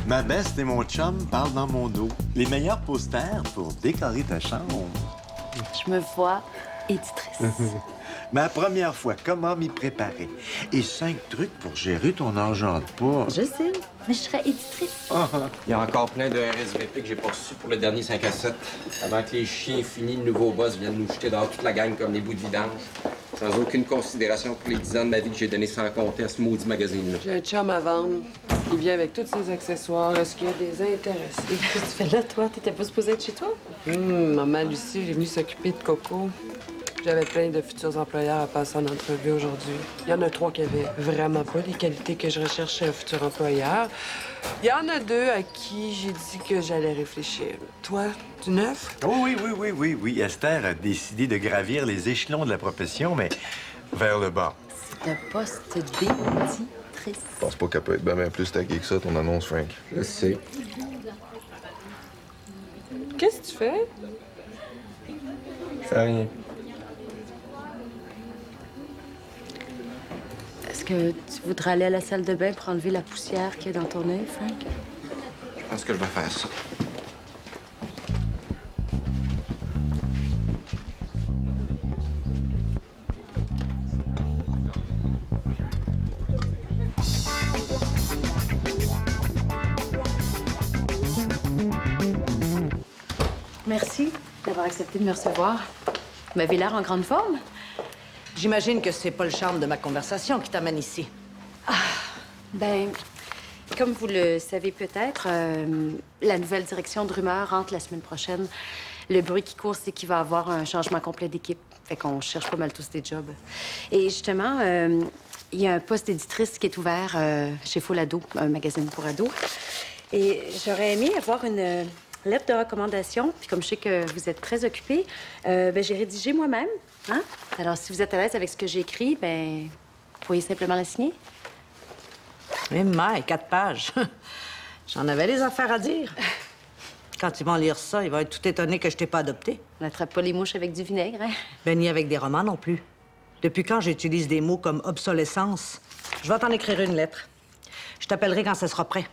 Ma beste et mon chum parlent dans mon dos. Les meilleurs posters pour décorer ta chambre. Je me vois éditrice. Ma première fois, comment m'y préparer? Et 5 trucs pour gérer ton argent de poche. Je sais, mais je serais éditrice. Il y a encore plein de RSVP que j'ai pas reçus pour le dernier 5 à 7. Avant que les chiens finis, le nouveau boss vienne nous jeter dehors toute la gang comme des bouts de vidange. Sans aucune considération pour les 10 ans de ma vie que j'ai donné sans compter à ce maudit magazine-là. J'ai un chum à vendre. Il vient avec tous ses accessoires. Est-ce qu'il y a des intéressés? Qu'est-ce que tu fais là, toi? T'étais pas supposée être chez toi? Maman Lucie est venue s'occuper de Coco. J'avais plein de futurs employeurs à passer en entrevue aujourd'hui. Il y en a 3 qui avaient vraiment pas les qualités que je recherche chez un futur employeur. Il y en a 2 à qui j'ai dit que j'allais réfléchir. Toi, du neuf? Oh oui. Esther a décidé de gravir les échelons de la profession, mais vers le bas. C'est un poste d'éditrice. Je pense pas qu'elle peut être bien plus taguée que ça, ton annonce, Frank. Je sais. Qu'est-ce que tu fais? Je fais rien. Est-ce que tu voudrais aller à la salle de bain pour enlever la poussière qu'il y a dans ton œil, Frank? Je pense que je vais faire ça. Merci d'avoir accepté de me recevoir. Vous m'avez l'air en grande forme. J'imagine que c'est pas le charme de ma conversation qui t'amène ici. Ben, comme vous le savez peut-être, la nouvelle direction de Rumeur rentre la semaine prochaine. Le bruit qui court, c'est qu'il va y avoir un changement complet d'équipe. Fait qu'on cherche pas mal tous des jobs. Et justement, il y a un poste d'éditrice qui est ouvert chez Full Ado, un magazine pour ados. Et j'aurais aimé avoir une lettre de recommandation. Puis comme je sais que vous êtes très occupé, ben, j'ai rédigé moi-même. Hein? Alors, si vous êtes à l'aise avec ce que j'ai écrit, ben, vous pourriez simplement la signer. Mais maï, 4 pages. J'en avais des affaires à dire. Quand ils vont lire ça, ils vont être tout étonnés que je t'ai pas adopté. On n'attrape pas les mouches avec du vinaigre, hein? Ben, ni avec des romans non plus. Depuis quand j'utilise des mots comme obsolescence? Je vais t'en écrire une lettre. Je t'appellerai quand ça sera prêt.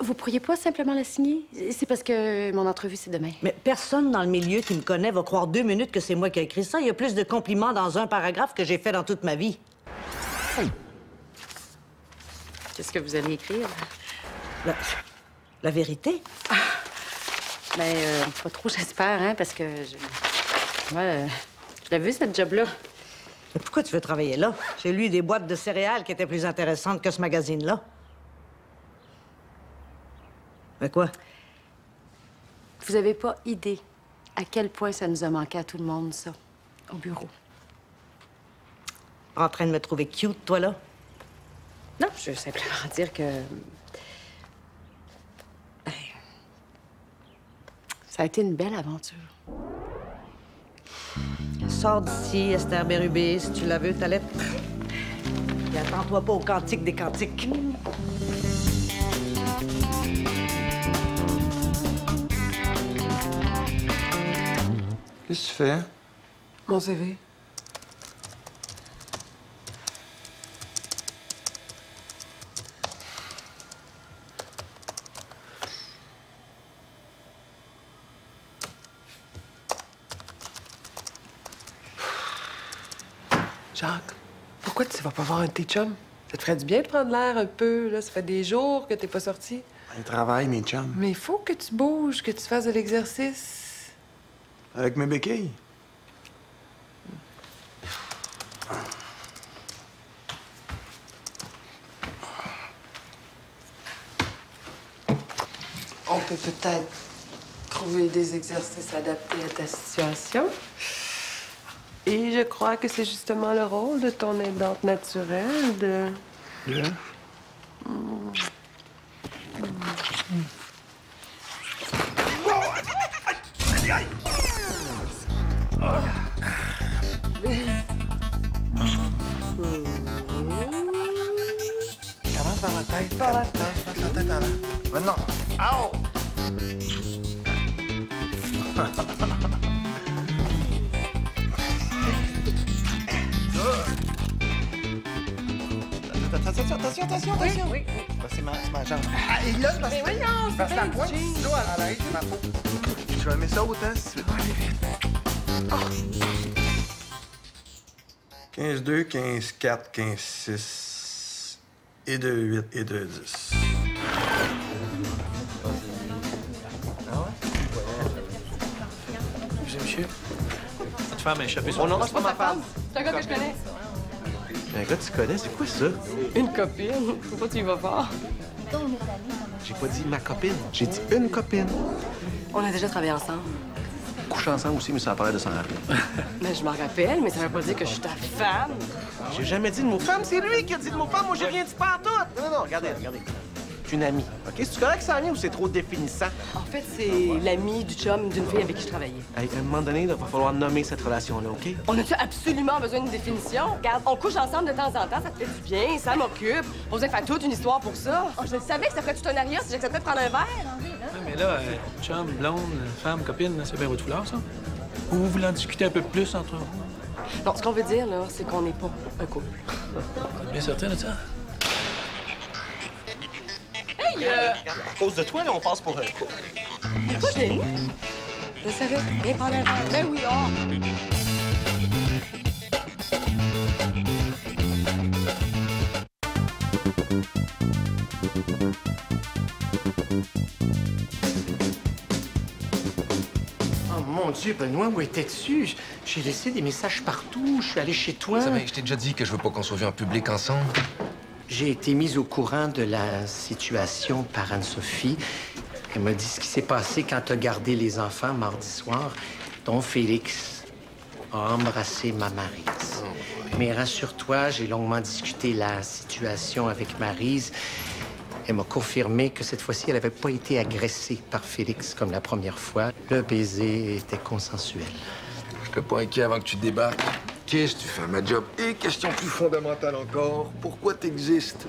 Vous pourriez pas simplement la signer? C'est parce que mon entrevue, c'est demain. Mais personne dans le milieu qui me connaît va croire 2 minutes que c'est moi qui ai écrit ça. Il y a plus de compliments dans un paragraphe que j'ai fait dans toute ma vie. Qu'est-ce que vous allez écrire? La vérité? Ben, pas trop, j'espère, hein, parce que moi, je l'ai vu, cette job-là. Mais pourquoi tu veux travailler là? J'ai lu des boîtes de céréales qui étaient plus intéressantes que ce magazine-là. Mais quoi? Vous avez pas idée à quel point ça nous a manqué à tout le monde, ça, au bureau. En train de me trouver cute, toi, là? Non, je veux simplement dire que... Ben, ça a été une belle aventure. Sors d'ici, Esther Bérubé, si tu la veux, ta lettre. Et attends-toi pas au cantique des cantiques. Qu'est-ce que tu fais? Mon CV. Jacques, pourquoi tu vas pas voir un de tes chums? Ça te ferait du bien de prendre l'air un peu, là. Ça fait des jours que t'es pas sorti. Ils travaillent, mes chums. Mais il faut que tu bouges, que tu fasses de l'exercice. Avec mes béquilles. On peut peut-être trouver des exercices adaptés à ta situation. Et je crois que c'est justement le rôle de ton aidante naturelle de... Yeah. Commence par la tête. Par la tête. Passe la tête avant. Maintenant. Ow! Attention. Oui. C'est ma jambe. Ah, et là, c'est parce que la pointe, l'eau, elle arrête ma peau. Je vais mettre ça autant si tu veux. Allez, vite. Oh. 15-2, 15-4, 15-6. Et 2-8 et 2-10. Ah ouais? Monsieur. Votre femme a échappé son nom. C'est pas ma femme. C'est un gars que je connais. Un gars que tu connais, c'est quoi ça? Une copine. Pourquoi tu y vas fort? J'ai pas dit ma copine, j'ai dit une copine. On a déjà travaillé ensemble. Couche ensemble aussi, mais ça paraît de s'en rappeler. Mais je m'en rappelle, mais ça veut pas dire que je suis ta femme. J'ai jamais dit le mot femme, c'est lui qui a dit le mot femme. Moi, j'ai rien dit pas en tout. Non, regardez. Je suis une amie. OK? C'est-tu correct que ça en est ou c'est trop définissant? En fait, c'est l'ami du chum d'une fille avec qui je travaillais. Hey, à un moment donné, il va falloir nommer cette relation-là, OK? On a-tu absolument besoin d'une définition? Regarde, on couche ensemble de temps en temps, ça te fait du bien, ça m'occupe. Pas besoin de faire toute une histoire pour ça. Oh, je savais que ça ferait tout un aria si j'acceptais de prendre un verre. Mais là, chum, blonde, femme, copine, c'est bien votre foulard, ça? Ou vous voulez en discuter un peu plus entre vous? Non, ce qu'on veut dire, là, c'est qu'on n'est pas un couple. Vous êtes bien certain de ça? Hey! À cause de toi, là, on passe pour un couple. Pourquoi je l'ai mis? Je savais. Viens prendre un verre. Ben oui, Oh mon Dieu, Benoît, où étais-tu? J'ai laissé des messages partout. Je suis allé chez toi. Vous savez, je t'ai déjà dit que je veux pas qu'on soit vu en public ensemble. J'ai été mise au courant de la situation par Anne-Sophie. Elle m'a dit ce qui s'est passé quand tu as gardé les enfants mardi soir, dont Félix a embrassé ma Maryse. Mais rassure-toi, j'ai longuement discuté la situation avec Maryse. Elle m'a confirmé que cette fois-ci, elle n'avait pas été agressée par Félix comme la première fois. Le baiser était consensuel. Je serais pas inquiet avant que tu débarques. Qu'est-ce que tu fais, ma job? Et question plus fondamentale encore, pourquoi t'existes?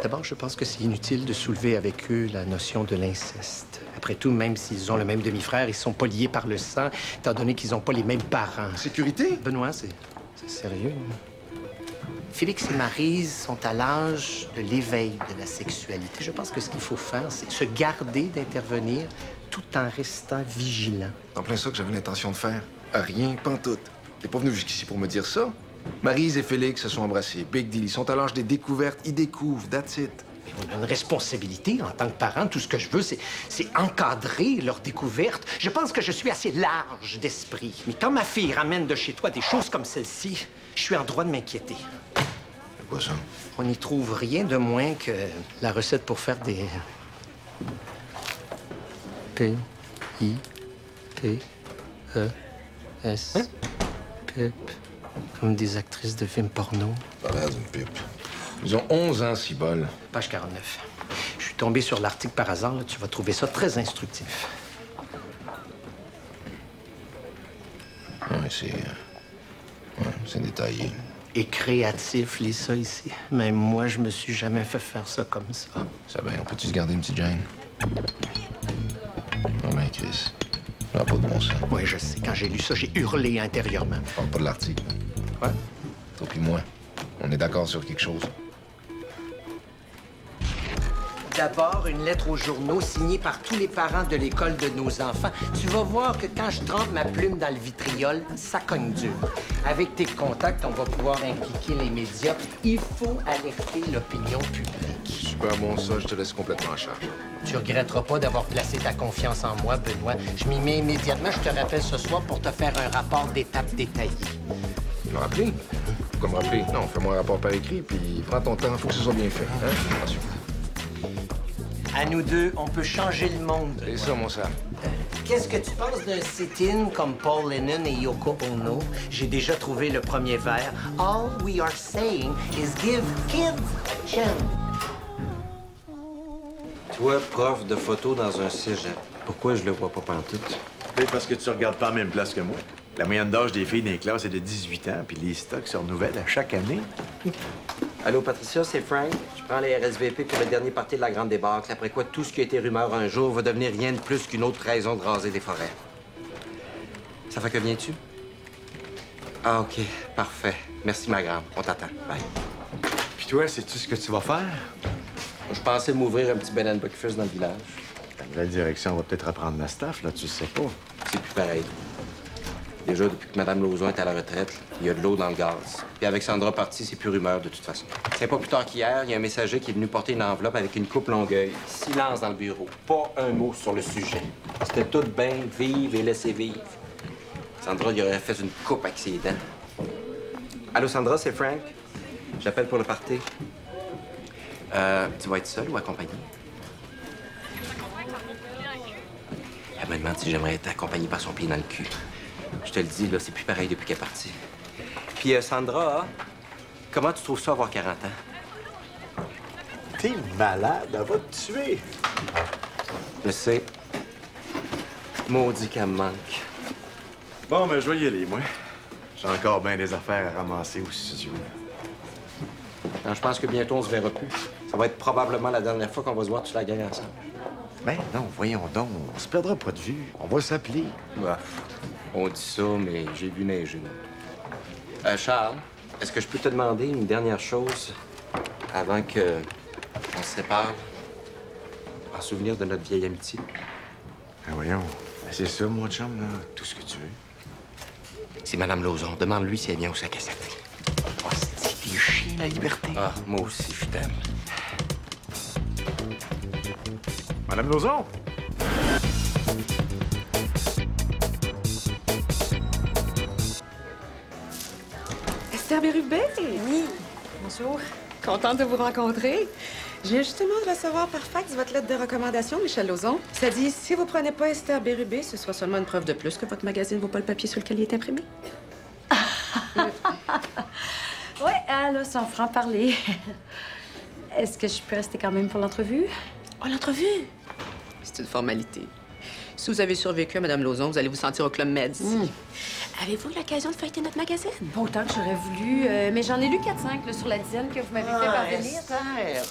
D'abord, je pense que c'est inutile de soulever avec eux la notion de l'inceste. Après tout, même s'ils ont le même demi-frère, ils sont pas liés par le sang, étant donné qu'ils n'ont pas les mêmes parents. Sécurité? Benoît, c'est sérieux. Félix et Maryse sont à l'âge de l'éveil de la sexualité. Je pense que ce qu'il faut faire, c'est se garder d'intervenir tout en restant vigilant. En plein ça que j'avais l'intention de faire. Rien, pantoute. T'es pas venu jusqu'ici pour me dire ça? Maryse et Félix se sont embrassés. Big deal. Ils sont à l'âge des découvertes. Ils découvrent. That's it. On a une responsabilité en tant que parent. Tout ce que je veux, c'est encadrer leur découverte. Je pense que je suis assez large d'esprit. Mais quand ma fille ramène de chez toi des choses comme celle-ci, je suis en droit de m'inquiéter. C'est quoi ça? On n'y trouve rien de moins que la recette pour faire des... P-I-P-E-S. Pipe. Comme des actrices de films porno. Pas l'air d'une pipe. Ils ont 11 ans, cibole. Page 49. Je suis tombé sur l'article par hasard. Là. Tu vas trouver ça très instructif. Ouais, c'est détaillé. Et créatif, lis ça ici. Même moi, je me suis jamais fait faire ça comme ça. Ça va, on peut-tu se garder une petite gêne? Non, ben, Chris. Ça n'a pas de bon sens. Oui, je sais. Quand j'ai lu ça, j'ai hurlé intérieurement. Je parle pas de l'article. Ouais? Toi puis moi, on est d'accord sur quelque chose. D'abord, une lettre aux journaux signée par tous les parents de l'école de nos enfants. Tu vas voir que quand je trempe ma plume dans le vitriol, ça cogne dur. Avec tes contacts, on va pouvoir impliquer les médias. Il faut alerter l'opinion publique. Super bon, ça, je te laisse complètement en charge. Tu regretteras pas d'avoir placé ta confiance en moi, Benoît. Je m'y mets immédiatement. Je te rappelle ce soir pour te faire un rapport d'étape détaillé. Me rappeler? Pourquoi me rappeler? Non, fais-moi un rapport par écrit, puis prends ton temps. Faut que ce soit bien fait. Hein? Ensuite. À nous deux, on peut changer le monde. C'est ça, mon Sam. Qu'est-ce que tu penses d'un sit-in comme Paul Lennon et Yoko Ono? J'ai déjà trouvé le premier vers. All we are saying is give kids a chance. Toi, prof de photo dans un cégep, pourquoi je le vois pas pantoute? Oui, parce que tu regardes pas à la même place que moi. La moyenne d'âge des filles dans les classes est de 18 ans, puis les stocks se renouvellent à chaque année. Allô, Patricia, c'est Frank. Je prends les RSVP pour le dernier party de la Grande Débâcle, après quoi tout ce qui a été rumeur un jour va devenir rien de plus qu'une autre raison de raser des forêts. Ça fait que viens-tu? Ah, OK. Parfait. Merci, ma grande. On t'attend. Bye. Puis toi, sais-tu ce que tu vas faire? Je pensais m'ouvrir un petit bed and breakfast dans le village. La nouvelle direction va peut-être reprendre ma staff, là, tu sais pas. C'est plus pareil. Déjà, depuis que Mme Lauzon est à la retraite, il y a de l'eau dans le gaz. Puis avec Sandra partie, c'est plus rumeur de toute façon. C'est pas plus tard qu'hier, il y a un messager qui est venu porter une enveloppe avec une coupe Longueuil. Silence dans le bureau. Pas un mot sur le sujet. C'était tout bien, vive et laissez vivre. Sandra, il aurait fait une coupe avec ses dents. Allô, Sandra, c'est Frank. J'appelle pour le party. Tu vas être seule ou accompagnée? Elle me demande si j'aimerais être accompagnée par son pied dans le cul. Je te le dis, là, c'est plus pareil depuis qu'elle est partie. Puis, Sandra, comment tu trouves ça avoir 40 ans? T'es malade, elle va te tuer. Je sais. Maudit qu'elle me manque. Bon, ben, je vais y aller, moi. J'ai encore bien des affaires à ramasser au studio. Non, je pense que bientôt, on se verra plus. Ça va être probablement la dernière fois qu'on va se voir toute la gang ensemble. Ben non, voyons donc. On se perdra pas de vue. On va s'appeler. Bah, on dit ça, mais j'ai vu neiger. Charles, est-ce que je peux te demander une dernière chose avant que on se sépare en souvenir de notre vieille amitié? Ben voyons. Ben, c'est ça, mon chum, là. Tout ce que tu veux. C'est Mme Lauzon. Demande-lui si elle vient au 5 à 7. Oh, c'est des chiens, la liberté. Ah, moi aussi, je t'aime. Madame Lauzon! Esther Bérubé? Oui. Bonjour. Contente de vous rencontrer. Je viens justement de recevoir par fax votre lettre de recommandation, Michel Lauzon. Ça dit, si vous prenez pas Esther Bérubé, ce soit seulement une preuve de plus que votre magazine vaut pas le papier sur lequel il est imprimé. Ouais, là, sans franc-parler. Est-ce que je peux rester quand même pour l'entrevue? Oh, l'entrevue? C'est une formalité. Si vous avez survécu à Mme Lauzon, vous allez vous sentir au Club Med ici. Avez-vous eu l'occasion de feuilleter notre magazine? Pas autant que j'aurais voulu, mais j'en ai lu 4-5 là, sur la dizaine que vous m'avez fait parvenir. Esther.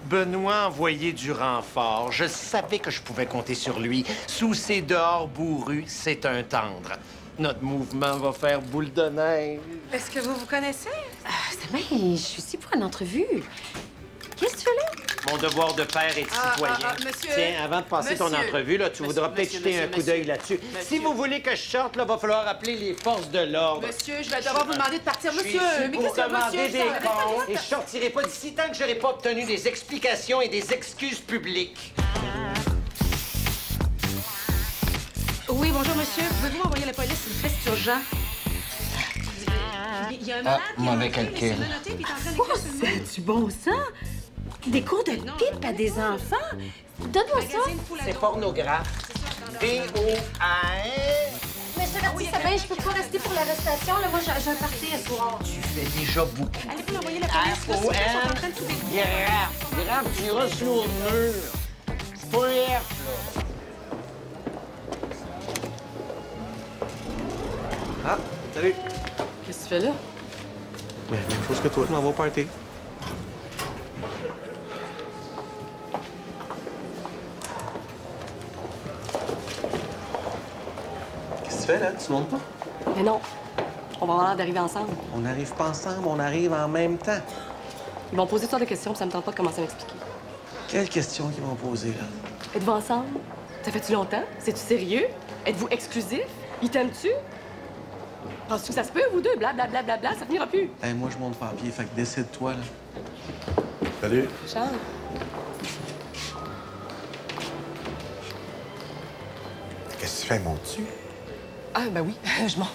Benoît a envoyé du renfort. Je savais que je pouvais compter sur lui. Sous ses dehors bourrus, c'est un tendre. Notre mouvement va faire boule de neige. Est-ce que vous vous connaissez? C'est bien, je suis ici pour une entrevue. Qu'est-ce que tu fais là? Mon devoir de père et de citoyen. monsieur. Tiens, avant de passer ton Monsieur. entrevue, là, tu voudras peut-être Monsieur, jeter un coup d'œil monsieur. là-dessus. Monsieur. Si vous voulez que je sorte, là, va falloir appeler les forces de l'ordre. Monsieur, je vais devoir vous demander de partir. Je suis Monsieur, ici mais pour qu'est-ce que demander monsieur? des comptes et je sortirai pas d'ici tant que j'aurai pas obtenu des explications et des excuses publiques. Oui, bonjour, monsieur. Pouvez-vous envoyer la police? S'il vous plaît, c'est urgent. Il y a un malade qui est mauvais rentré, mais calcul. c'est menotté, puis il est en train d'écrire sur le mur. C'est du bon sang? Des cours de pipe à des enfants? Donne-moi ça. Magazine pour C'est l'ado. pornographe. D-O-A-N. Monsieur Darty-Sabin, je peux pas rester pour l'arrestation. Là, moi, j'ai un party ce soir. Tu fais déjà beaucoup. Allez, vous envoyer la police. Là, sinon, ils sont en train de tout détruire. Grave, tu iras sur le mur. C'est pas un F, là. Ah, salut. Qu'est-ce que tu fais là? Même chose que toi, je m'en vais au party. Qu'est-ce que tu fais, là? Tu montes pas? Mais non. On va avoir l'air d'arriver ensemble. On n'arrive pas ensemble, on arrive en même temps. Ils vont poser toutes sortes de questions, puis ça me tente pas de commencer à m'expliquer. Quelles questions qu'ils vont poser, là? Êtes-vous ensemble? Ça fait-tu longtemps? C'est-tu sérieux? Êtes-vous exclusif? Il t'aime-tu? Penses-tu que ça se peut, vous deux? Blablabla, bla, bla, bla, ça finira plus. Hey, moi, je monte pas à pied, fait que décide-toi, là. Salut. Charles? Qu'est-ce que tu fais, montes-tu? Ah, ben oui, je monte.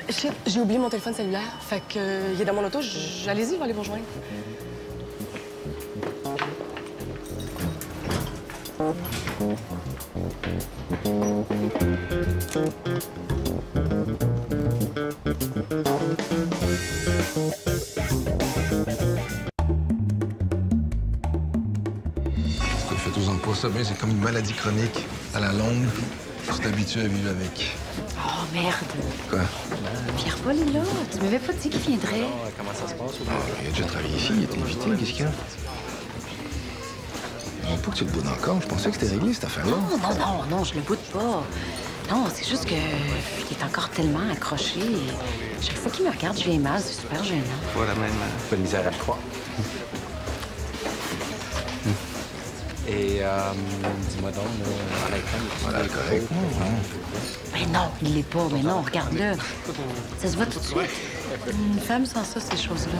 Shit, j'ai oublié mon téléphone cellulaire. Fait que, il est dans mon auto. Allez-y, je vais aller vous rejoindre. Faites-en pas ça, mais c'est comme une maladie chronique. À la longue, tu t'habitues à vivre avec. Oh, merde. Quoi? Pierre-Paul est là. Tu m'avais pas dit qu'il viendrait. Comment ça se passe? Il a déjà travaillé ici, il était invité, qu'est-ce qu'il y a? Non, pas que tu le boudes encore, je pensais que c'était réglé, cette affaire-là. Non, je le boude pas. Non, c'est juste que il est encore tellement accroché. Chaque fois qu'il me regarde, je viens mal. C'est super gênant. Pas la même. Pas de misère à le croire. Et, dis-moi donc, honnêtement... Voilà, correct. Mais non, il l'est pas. Mais non, regarde-le. Ça se voit tout de suite. Une femme sans ça, ces choses-là.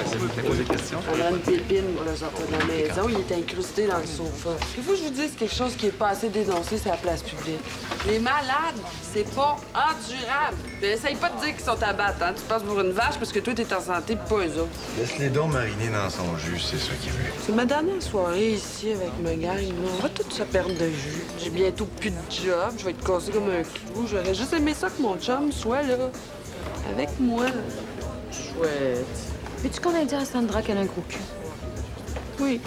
C'est vous qui avez posé des questions. On a une pépine pour le sortir de la maison. Il est incrusté dans le sofa. Il faut que je vous dise quelque chose qui est pas assez dénoncé sur la place publique. Les malades, c'est pas endurable. Puis essaye pas de dire qu'ils sont à battre, hein. Tu passes pour une vache parce que toi, t'es en santé pis pas eux autres. Laisse-les donc mariner dans son jus, c'est ça qui veut. C'est ma dernière soirée ici avec ma gang. Là. On va tous se perdre de vue. J'ai bientôt plus de job. Je vais être cassé comme un clou. J'aurais juste aimé ça que mon chum soit là. Avec moi. Chouette. Veux-tu qu'on aille dire à Sandra qu'elle a un gros cul? Oui.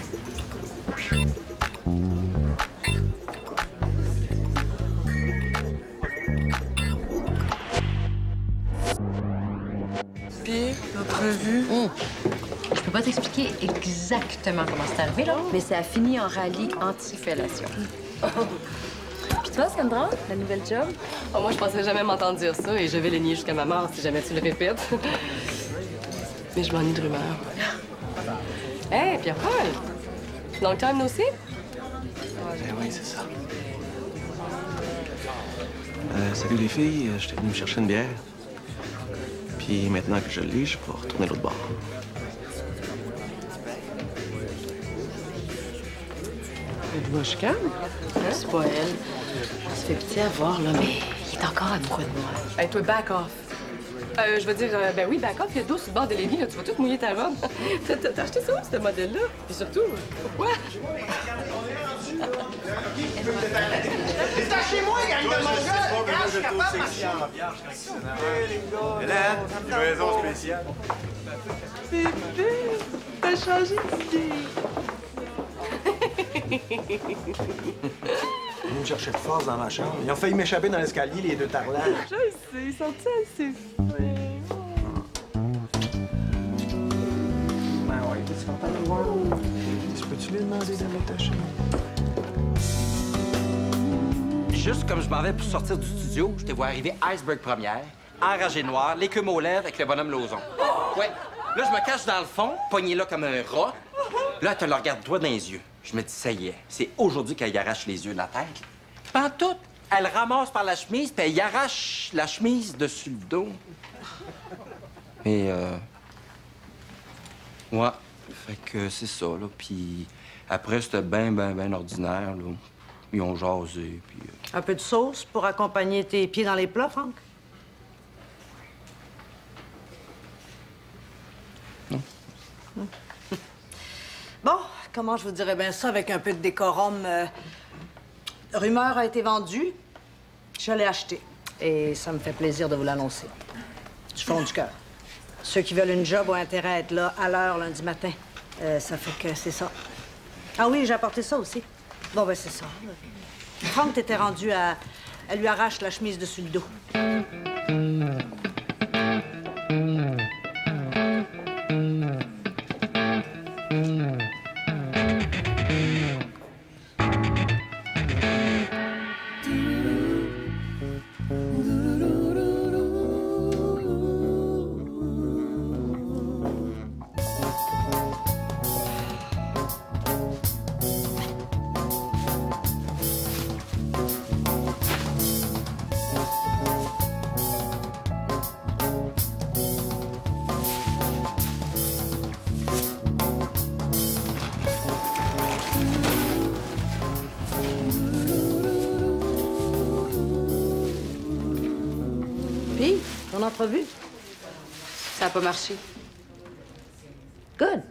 Puis, l'entrevue? Je peux pas t'expliquer exactement comment c'est arrivé, là, mais ça a fini en rallye anti-fellation. Puis toi, Sandra, la nouvelle job? Oh, moi, je pensais jamais m'entendre dire ça et je vais le nier jusqu'à ma mort si jamais tu le répètes. Mais je m'ennuie de rumeurs. Hey, Pierre-Paul! Long time no see? Ben oui, c'est ça. Salut les filles, j'étais venu me chercher une bière. Puis maintenant que je l'ai, je peux retourner l'autre bord. Êtes-vous chicane? C'est pas elle. Ça fait pitié à voir, là, mais il est encore amoureux de moi. Hey, toi, back off. Je veux dire, ben oui, back off, il y a de l'eau sur le bord de l'évier, là, tu vas tout mouiller ta robe. T'as acheté ça où, ce modèle-là? Puis surtout, pourquoi? C'est à chez moi, gang de mon gars! Je suis capable Hélène, livraison spéciale. Bébé, t'as changé d'idée. Ils me cherchaient de force dans ma chambre. Ils ont failli m'échapper dans l'escalier, les deux tarlages. Je sais, ils sont-ils assez fins? Ben ouais, tu vas pas le voir. Peux-tu lui demander de m'attacher? Juste comme je m'en vais pour sortir du studio, je te vois arriver Iceberg première, enragé noir, l'écume aux lèvres avec le bonhomme Lauzon. Ouais. Là, je me cache dans le fond, pogné là comme un rat. Là, elle te le regarde droit dans les yeux. Je me dis, ça y est, c'est aujourd'hui qu'elle y arrache les yeux de la tête. Pantoute, elle ramasse par la chemise, puis elle y arrache la chemise dessus le dos. Mais, ouais, fait que c'est ça, là. Puis après, c'était ben ordinaire, là. Ils ont jasé, puis... Un peu de sauce pour accompagner tes pieds dans les plats, Franck? Non. Bon, comment je vous dirais bien ça avec un peu de décorum? Rumeur a été vendue. Je l'ai acheté. Et ça me fait plaisir de vous l'annoncer. Du fond du cœur. Ceux qui veulent une job ont intérêt à être là à l'heure lundi matin. Ça fait que c'est ça. Ah oui, j'ai apporté ça aussi. Bon, ben c'est ça. Franck t'était rendu à... Elle lui arrache la chemise dessus le dos. Puis, ton entrevue? Ça n'a pas marché. Good.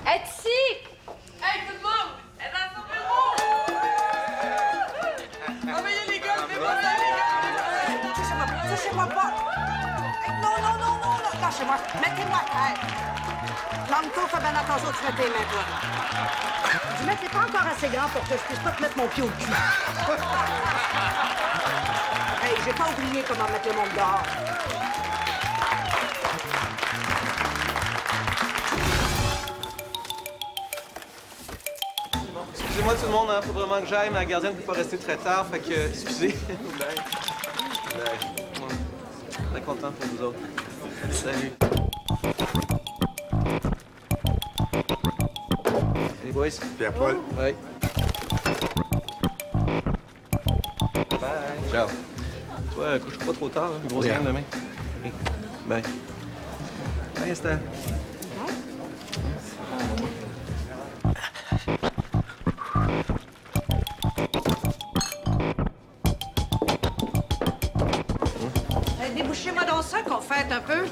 Etsy! Hey, tout le monde! Elle est dans son bureau! Envoyez les gars, fais-moi ça, les gars! Touchez-moi pas! Non, lâchez-moi. Mettez-moi à terre. L'homme-toi, fais bien attention, tu mets tes mains, toi. Du mec, t'es pas encore assez grand pour que je puisse pas te mettre mon pied au cul. Hey, j'ai pas oublié comment mettre le monde dehors. Excusez-moi tout le monde, hein, faut vraiment que j'aille. Ma gardienne ne peut pas rester très tard, fait que excusez. Très content pour vous autres. Salut. Salut, boys. Pierre-Paul. Ouais. Bye. Ciao. Toi, couche pas trop tard, hein? Grosse game demain. Okay. Bye. Bye, Esther. Débouchez-moi dans ça qu'on fête un peu.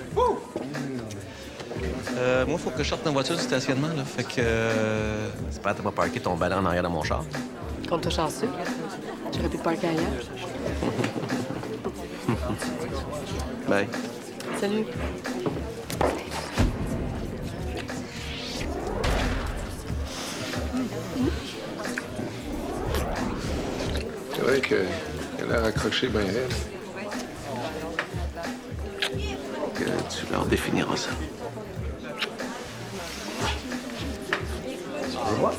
Moi, faut que je sorte ma voiture du stationnement, là. Fait que... c'est pas, t'as pas parké ton ballon en arrière de mon char. Compte toi chanceux. J'aurais pu te parker ailleurs. Bye. Salut. C'est vrai qu'elle a l'air accrochée bien raide. Que tu leur définiras ça. Au revoir.